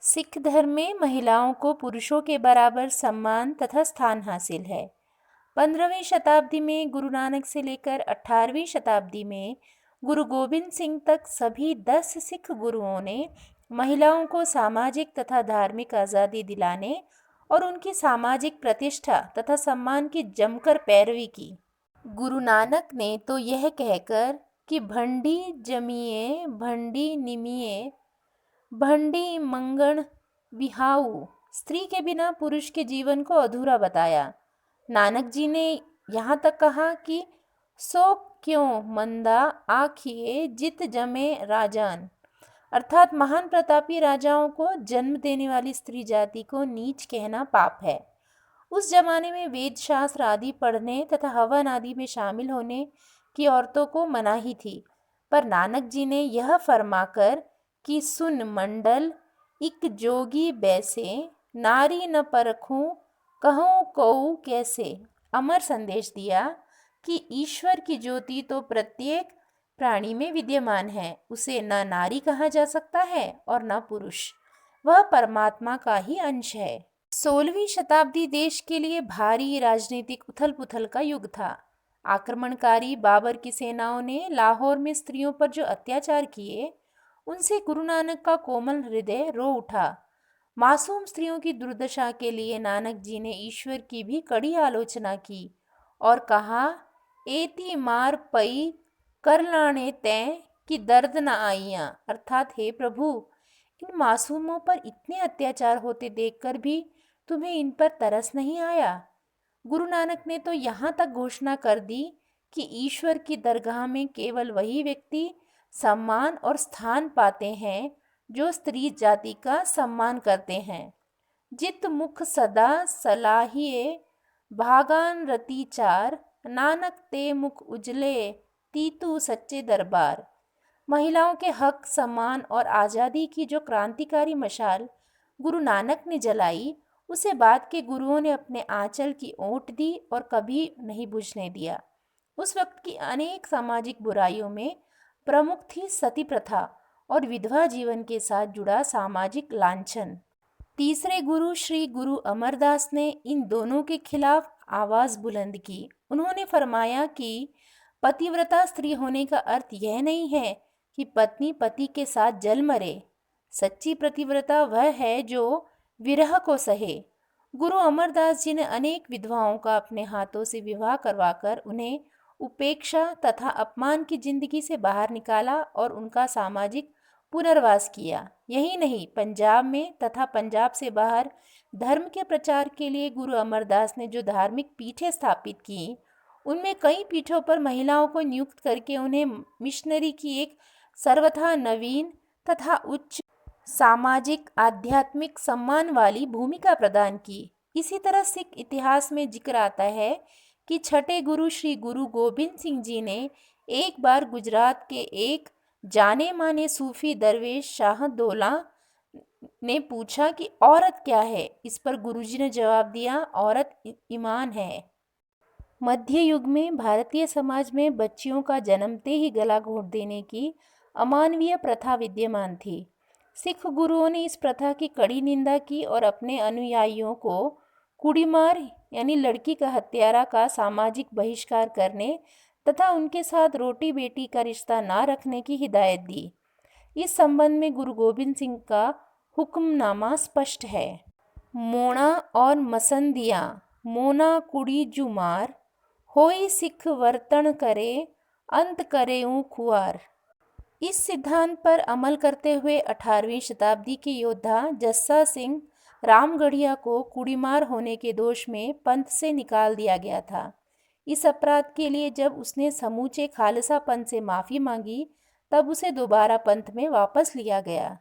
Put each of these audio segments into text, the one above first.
सिख धर्म में महिलाओं को पुरुषों के बराबर सम्मान तथा स्थान हासिल है। 15वीं शताब्दी में गुरु नानक से लेकर 18वीं शताब्दी में गुरु गोबिंद सिंह तक सभी 10 सिख गुरुओं ने महिलाओं को सामाजिक तथा धार्मिक आज़ादी दिलाने और उनकी सामाजिक प्रतिष्ठा तथा सम्मान की जमकर पैरवी की। गुरु नानक ने तो यह कहकर कि भंडी जमिए भंडी निमिए भंडी मंगण बिहाऊ, स्त्री के बिना पुरुष के जीवन को अधूरा बताया। नानक जी ने यहाँ तक कहा कि सो क्यों मंदा आखिए जित जमे राजान, अर्थात महान प्रतापी राजाओं को जन्म देने वाली स्त्री जाति को नीच कहना पाप है। उस जमाने में वेद शास्त्र आदि पढ़ने तथा हवन आदि में शामिल होने की औरतों को मनाही थी, पर नानक जी ने यह फरमाकर कि सुन मंडल इक जोगी बैसे, नारी न परखूं कहूँ कऊ कैसे, अमर संदेश दिया कि ईश्वर की ज्योति तो प्रत्येक प्राणी में विद्यमान है, उसे न नारी कहा जा सकता है और न पुरुष, वह परमात्मा का ही अंश है। 16वीं शताब्दी देश के लिए भारी राजनीतिक उथल पुथल का युग था। आक्रमणकारी बाबर की सेनाओं ने लाहौर में स्त्रियों पर जो अत्याचार किए, उनसे गुरु नानक का कोमल हृदय रो उठा। मासूम स्त्रियों की दुर्दशा के लिए नानक जी ने ईश्वर की भी कड़ी आलोचना की और कहा, एती मार पई कर लाने तय कि दर्द न आइयां, अर्थात हे प्रभु, इन मासूमों पर इतने अत्याचार होते देखकर भी तुम्हें इन पर तरस नहीं आया। गुरु नानक ने तो यहाँ तक घोषणा कर दी कि ईश्वर की दरगाह में केवल वही व्यक्ति सम्मान और स्थान पाते हैं जो स्त्री जाति का सम्मान करते हैं। जित मुख सदा सलाहिए भागान रति चार, नानक ते मुख उजले तीतू सच्चे दरबार। महिलाओं के हक, सम्मान और आज़ादी की जो क्रांतिकारी मशाल गुरु नानक ने जलाई, उसे बाद के गुरुओं ने अपने आंचल की ओट दी और कभी नहीं बुझने दिया। उस वक्त की अनेक सामाजिक बुराइयों में प्रमुख थी सती प्रथा और विधवा जीवन के साथ जुड़ा सामाजिक लांछन। तीसरे गुरु श्री गुरु अमरदास ने इन दोनों के खिलाफ आवाज़ बुलंद की। उन्होंने फरमाया कि पतिव्रता स्त्री होने का अर्थ यह नहीं है कि पत्नी पति के साथ जल मरे। सच्ची पतिव्रता वह है जो विरह को सहे। गुरु अमरदास जी ने अनेक विधवाओं का अपने हाथों से विवाह करवाकर उन्हें उपेक्षा तथा अपमान की जिंदगी से बाहर निकाला और उनका सामाजिक पुनर्वास किया। यही नहीं, पंजाब में तथा पंजाब से बाहर धर्म के प्रचार के लिए गुरु अमरदास ने जो धार्मिक पीठें स्थापित की, उनमें कई पीठों पर महिलाओं को नियुक्त करके उन्हें मिशनरी की एक सर्वथा नवीन तथा उच्च सामाजिक आध्यात्मिक सम्मान वाली भूमिका प्रदान की। इसी तरह सिख इतिहास में जिक्र आता है कि छठे गुरु श्री गुरु गोबिंद सिंह जी ने एक बार गुजरात के एक जाने माने सूफी दरवेश शाह दौला ने पूछा कि औरत क्या है। इस पर गुरुजी ने जवाब दिया, औरत ईमान है। मध्य युग में भारतीय समाज में बच्चियों का जन्मते ही गला घोंट देने की अमानवीय प्रथा विद्यमान थी। सिख गुरुओं ने इस प्रथा की कड़ी निंदा की और अपने अनुयायियों को कुड़ीमार यानी लड़की का हत्यारा का सामाजिक बहिष्कार करने तथा उनके साथ रोटी बेटी का रिश्ता ना रखने की हिदायत दी। इस संबंध में गुरु गोबिंद सिंह का हुक्मनामा स्पष्ट है। मोना और मसंदिया मोना कुड़ी जुमार, होई सिख वर्तन करे अंत करे खुआर। इस सिद्धांत पर अमल करते हुए 18वीं शताब्दी के योद्धा जस्सा सिंह रामगढ़िया को कुड़ीमार होने के दोष में पंथ से निकाल दिया गया था। इस अपराध के लिए जब उसने समूचे खालसा पंथ से माफ़ी मांगी, तब उसे दोबारा पंथ में वापस लिया गया।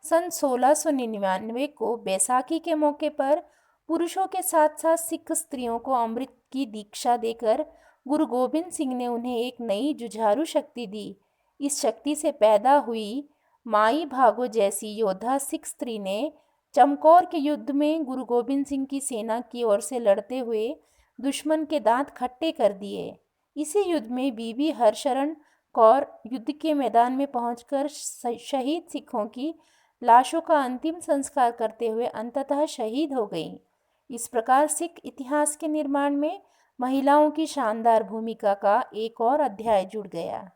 सन 1699 को बैसाखी के मौके पर पुरुषों के साथ साथ सिख स्त्रियों को अमृत की दीक्षा देकर गुरु गोबिंद सिंह ने उन्हें एक नई जुझारू शक्ति दी। इस शक्ति से पैदा हुई माई भागो जैसी योद्धा सिख स्त्री ने चमकौर के युद्ध में गुरु गोबिंद सिंह की सेना की ओर से लड़ते हुए दुश्मन के दांत खट्टे कर दिए। इसी युद्ध में बीबी हरशरण कौर युद्ध के मैदान में पहुंचकर शहीद सिखों की लाशों का अंतिम संस्कार करते हुए अंततः शहीद हो गईं। इस प्रकार सिख इतिहास के निर्माण में महिलाओं की शानदार भूमिका का एक और अध्याय जुड़ गया।